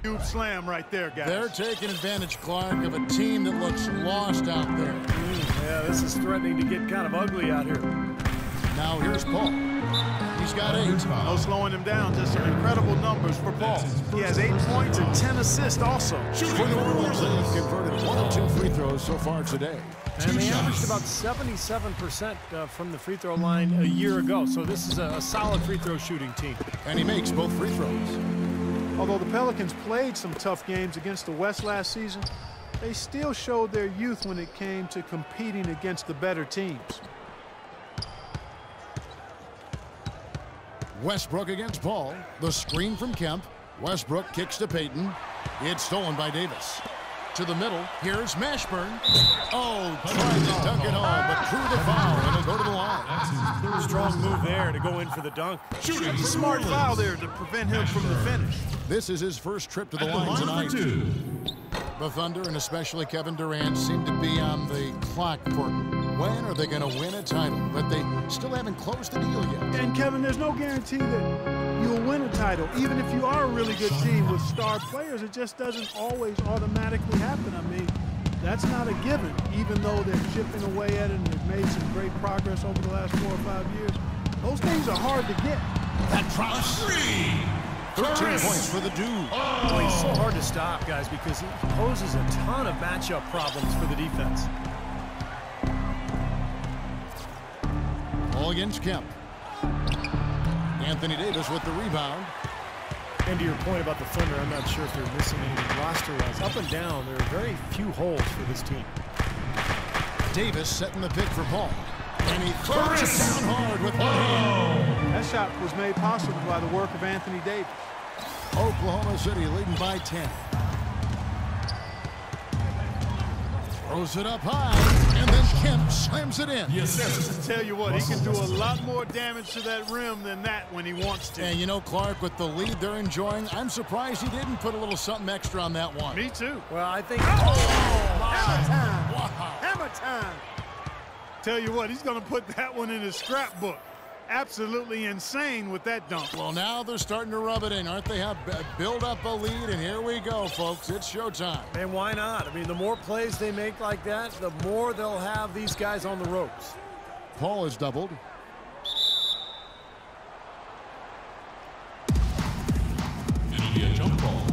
Huge slam right there, guys. They're taking advantage, Clark, of a team that looks lost out there. Yeah, this is threatening to get kind of ugly out here. Now here's Paul. He's got 8. No slowing him down. Just some incredible numbers for Paul. He has 8 points and 10 assists also. For the Bruins, they've converted 1 of 2 free throws so far today. And they averaged about 77% from the free throw line a year ago. So this is a solid free throw shooting team. And he makes both free throws. Although the Pelicans played some tough games against the West last season, they still showed their youth when it came to competing against the better teams. Westbrook against Paul. The screen from Kemp. Westbrook kicks to Payton. It's stolen by Davis. To the middle. Here's Mashburn. Oh, trying to dunk it home, but through the foul, and he'll go to the line. Strong move there to go in for the dunk. Shooting smart foul there to prevent him from the finish. This is his first trip to the line tonight. The Thunder, and especially Kevin Durant, seem to be on the clock for when are they going to win a title, but they still haven't closed the deal yet. And Kevin, there's no guarantee that you'll win a title. Even if you are a really good team with star players, it just doesn't always automatically happen. I mean, that's not a given, even though they're chipping away at it and they've made some great progress over the last 4 or 5 years. Those things are hard to get. That drops. 13 points for the dude. Oh, he's so hard to stop, guys, because he poses a ton of matchup problems for the defense. Ball against Kemp. Anthony Davis with the rebound. And to your point about the Thunder, I'm not sure if they're missing anything roster-wise. Up and down, there are very few holes for this team. Davis setting the pick for Paul. And he throws it down hard with one hand. That shot was made possible by the work of Anthony Davis. Oklahoma City leading by 10. Throws it up high, and then Kemp slams it in. Yes, tell you what, he can do a lot more damage to that rim than that when he wants to. And you know, Clark, with the lead they're enjoying, I'm surprised he didn't put a little something extra on that one. Me too. Well, I think... Hammer time! Wow. Hammer time! Tell you what, he's going to put that one in his scrapbook. Absolutely insane with that dunk. Well, now they're starting to rub it in, aren't they? Have build up a lead, and here we go, folks. It's showtime. And why not? I mean, the more plays they make like that, the more they'll have these guys on the ropes. Paul is doubled. It'll be a jump ball.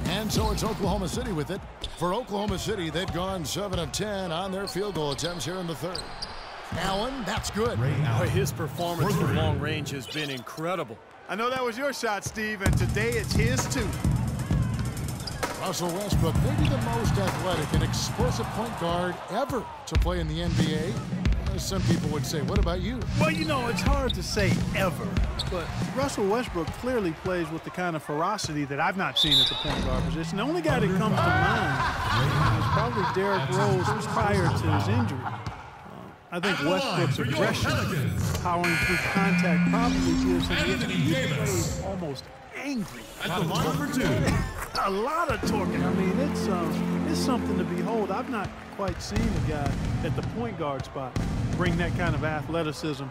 And so it's Oklahoma City with it. For Oklahoma City, they've gone 7 of 10 on their field goal attempts here in the third. Allen, that's good. Boy, his performance from long range has been incredible. I know that was your shot, Steve, and today it's his too. Russell Westbrook, maybe the most athletic and explosive point guard ever to play in the NBA. Some people would say, what about you? Well, you know, it's hard to say ever, but Russell Westbrook clearly plays with the kind of ferocity that I've not seen at the point guard position. The only guy that comes to mind is probably Derrick Rose prior to his injury. I think Westbrook's aggression, powering through contact, probably gives him he plays almost angry. At the line for 2. A lot of torque. I mean, it's something to behold. I've not quite seen a guy at the point guard spot bring that kind of athleticism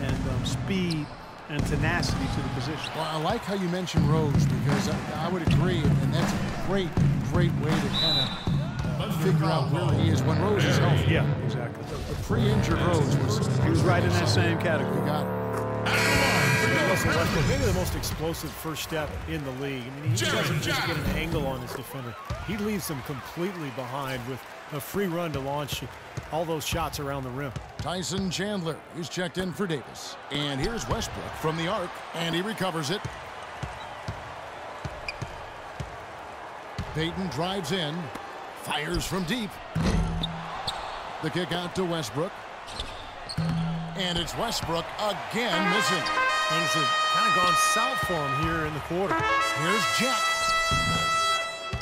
and speed and tenacity to the position. Well, I like how you mentioned Rose, because I would agree, and that's a great way to kind of figure out where he is when Rose is healthy. Yeah, exactly. The pre-injured Rose was right in that same category. You got it. Russell Westbrook, maybe the most explosive first step in the league. I mean, he doesn't just get an angle on his defender. He leaves them completely behind with a free run to launch all those shots around the rim. Tyson Chandler is checked in for Davis. And here's Westbrook from the arc, and he recovers it. Payton drives in, fires from deep. The kick out to Westbrook. And it's Westbrook again missing. Things have kind of gone south for him here in the quarter. Here's Jack.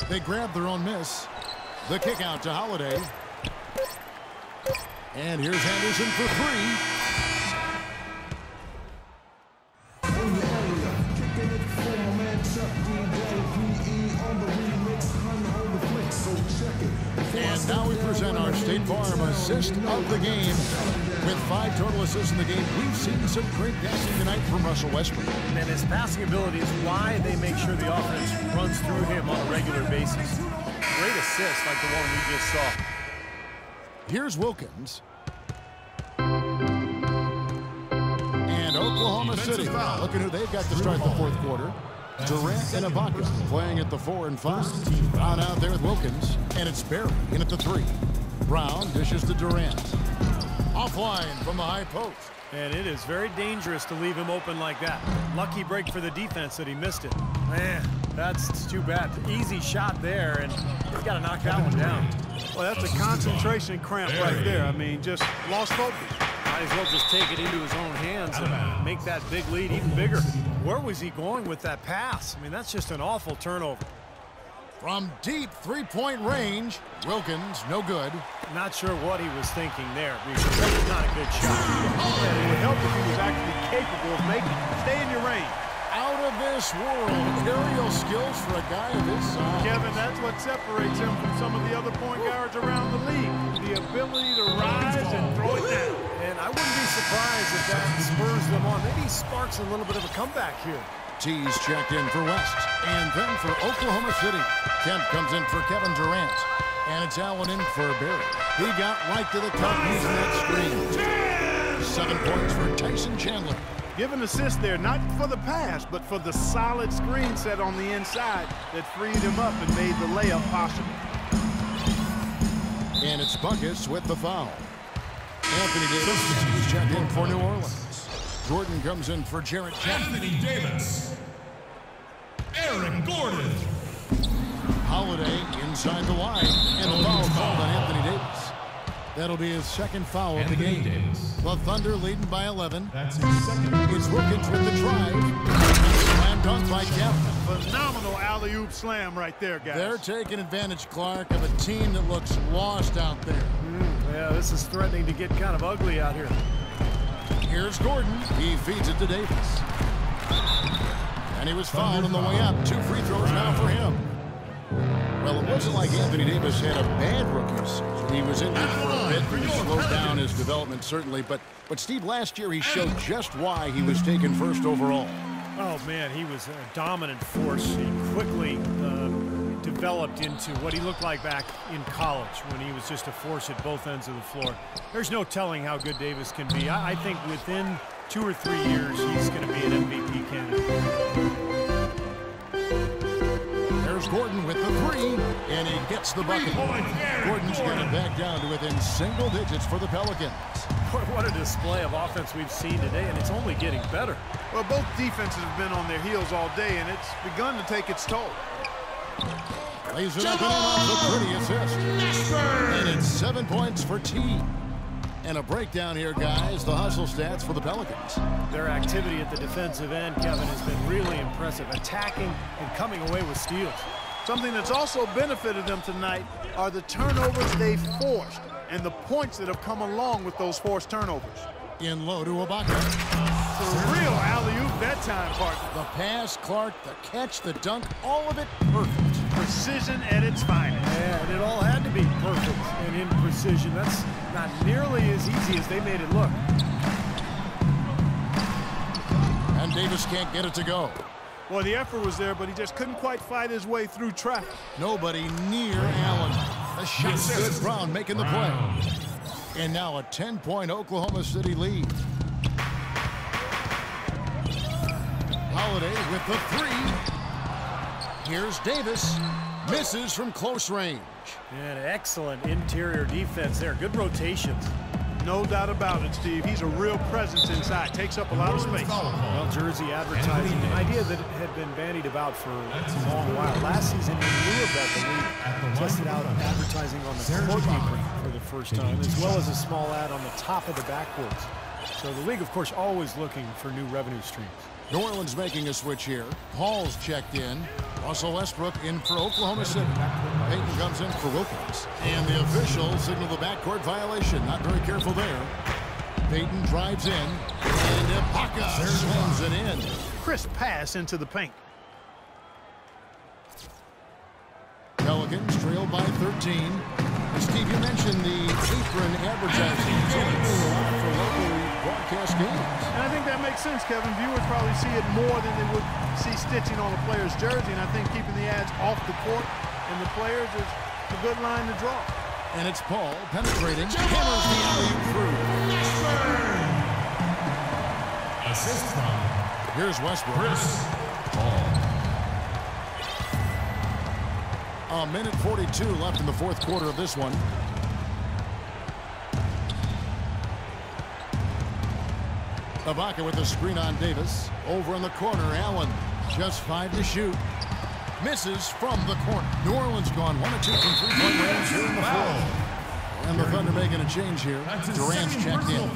They grab their own miss. The kick out to Holiday. And here's Anderson for 3. And now we present our State Farm assist of the game. With 5 total assists in the game, we've seen some great passing tonight from Russell Westbrook. And his passing ability is why they make sure the offense runs through him on a regular basis. Great assist like the one we just saw. Here's Wilkins. And Oklahoma City looking who they've got to start the fourth quarter. Durant and Ibaka playing at the 4 and 5. Brown out there with Wilkins. And it's Barry in at the 3. Brown dishes to Durant. Offline from the high post. And it is very dangerous to leave him open like that. Lucky break for the defense that he missed it. Man, that's too bad. Easy shot there, and he's got to knock that one down. Well, that's a concentration cramp right there. I mean, just lost focus. Might as well just take it into his own hands and make that big lead even bigger. Where was he going with that pass? I mean, that's just an awful turnover. From deep three-point range, Wilkins, no good. Not sure what he was thinking there, because that was not a good shot. Yeah, it would help if he was actually capable of making it. Stay in your range. Out of this world, aerial skills for a guy of his size. Kevin, that's what separates him from some of the other point guards around the league. The ability to rise and throw it down. And I wouldn't be surprised if that spurs them on. Maybe he sparks a little bit of a comeback here. T's checked in for West. And then for Oklahoma City, Kemp comes in for Kevin Durant. And it's Allen in for Barry. He got right to the cup using that screen. 7 points for Tyson Chandler. Give an assist there, not for the pass, but for the solid screen set on the inside that freed him up and made the layup possible. And it's Buckets with the foul. Anthony Davis is checked in for New Orleans. Gordon comes in for Jarrett Jackson. Anthony Davis. Aaron Gordon. Holiday inside the line. And a foul called on Anthony Davis. That'll be his second foul of the game. Davis. The Thunder leading by 11. That's his second. It's Wilkins with the drive. Slam dunk by Kemp. Phenomenal alley-oop slam right there, guys. They're taking advantage, Clark, of a team that looks lost out there. Yeah, this is threatening to get kind of ugly out here. Here's Gordon. He feeds it to Davis. And he was fouled on the way up. 2 free throws now for him. Well, it wasn't like Anthony Davis had a bad rookie season. He was injured for a bit, and slowed down his development, certainly. But Steve, last year he showed just why he was taken first overall. Oh, man, he was a dominant force. He quickly developed into what he looked like back in college when he was just a force at both ends of the floor. There's no telling how good Davis can be. I think within 2 or 3 years, he's going to be an MVP candidate. There's Gordon with the 3, and he gets the bucket. Gordon's got it back down to within single digits for the Pelicans. What a display of offense we've seen today, and it's only getting better. Well, both defenses have been on their heels all day, and it's begun to take its toll. Lays it up and in off the pretty assist. And it's 7 points for T. And a breakdown here, guys. The hustle stats for the Pelicans. Their activity at the defensive end, Kevin, has been really impressive. Attacking and coming away with steals. Something that's also benefited them tonight are the turnovers they've forced and the points that have come along with those forced turnovers. In low to Ibaka. For real alley-oop that time, partner. The pass, Clark, the catch, the dunk, all of it perfect. Precision at its finest. Yeah, and it all had to be perfect and in precision. That's not nearly as easy as they made it look. And Davis can't get it to go. Well, the effort was there, but he just couldn't quite fight his way through traffic. Nobody near Allen. The shot's good. Brown making the play. And now a 10-point Oklahoma City lead. Holiday with the 3. Here's Davis. Misses from close range. And excellent interior defense there. Good rotations. No doubt about it, Steve. He's a real presence inside. Takes up a lot of space. Well, jersey advertising, an idea that had been bandied about for a long while. Last season, in lieu of that, the league tested out advertising on the court apron for the first time, as well as a small ad on the top of the backboards. So the league, of course, always looking for new revenue streams. New Orleans making a switch here. Paul's checked in. Russell Westbrook in for Oklahoma City. Payton comes in for Wilkins. And the officials signal the backcourt violation. Not very careful there. Payton drives in. And Ibaka slams it in. Crisp pass into the paint. Pelicans trail by 13. Steve, you mentioned the apron advertising. It's only doing a lot for local broadcast games. And I think that makes sense, Kevin. Viewers probably see it more than they would see stitching on a player's jersey, and I think keeping the ads off the court and the players is a good line to draw. And it's Paul penetrating, hammers the alley-oop through. Assist from Here's Westbrook. Chris Paul. A minute 42 left in the fourth quarter of this one. Ibaka with the screen on Davis. Over in the corner, Allen. Just 5 to shoot. Misses from the corner. New Orleans gone 1 of 2 from three-point range here in the fourth. And the Thunder making a change here. Durant's checked in.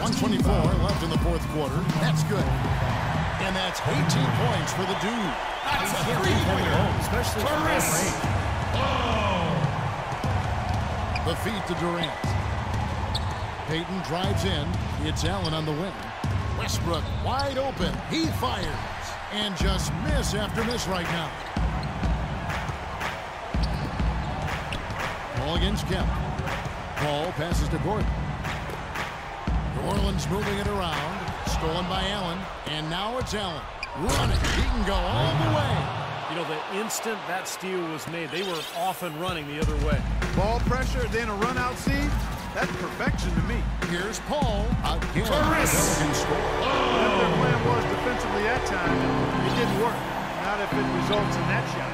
124 left in the fourth quarter. That's good. And that's 18 points for the dude. That's a three-pointer, especially from that range. The feed to Durant. Payton drives in. It's Allen on the wing. Westbrook wide open. He fires. And just miss after miss right now. Ball against Kemp. Paul passes to Gordon. New Orleans moving it around. Stolen by Allen. And now it's Allen. Running. He can go all the way. You know, the instant that steal was made, they were off and running the other way. Ball pressure, then a run-out seed. That's perfection to me. Here's Paul. Again, Pelican score. Whatever their plan was defensively that time, it didn't work. Not if it results in that shot.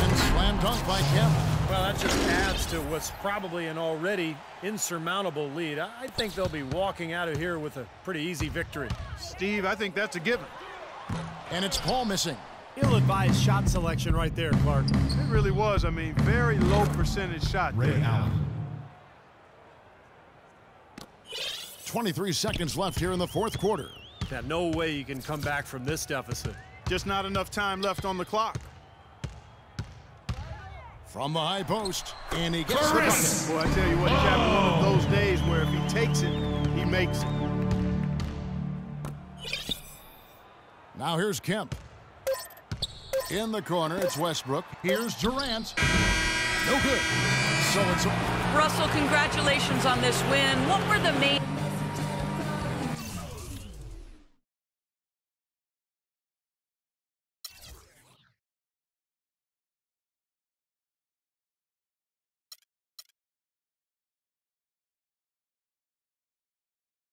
And slam dunk by Kemp. Well, that just adds to what's probably an already insurmountable lead. I think they'll be walking out of here with a pretty easy victory. Steve, I think that's a given. And it's Paul missing. Ill-advised shot selection right there, Clark. It really was. I mean, very low percentage shot Ray there. Allen. 23 seconds left here in the fourth quarter. Yeah, no way you can come back from this deficit. Just not enough time left on the clock. From the high post, and he gets the bucket. Boy, I tell you what, he's having one of those days where if he takes it, he makes it. Now here's Kemp. In the corner, it's Westbrook. Here's Durant. No good. So it's Russell, congratulations on this win. What were the main...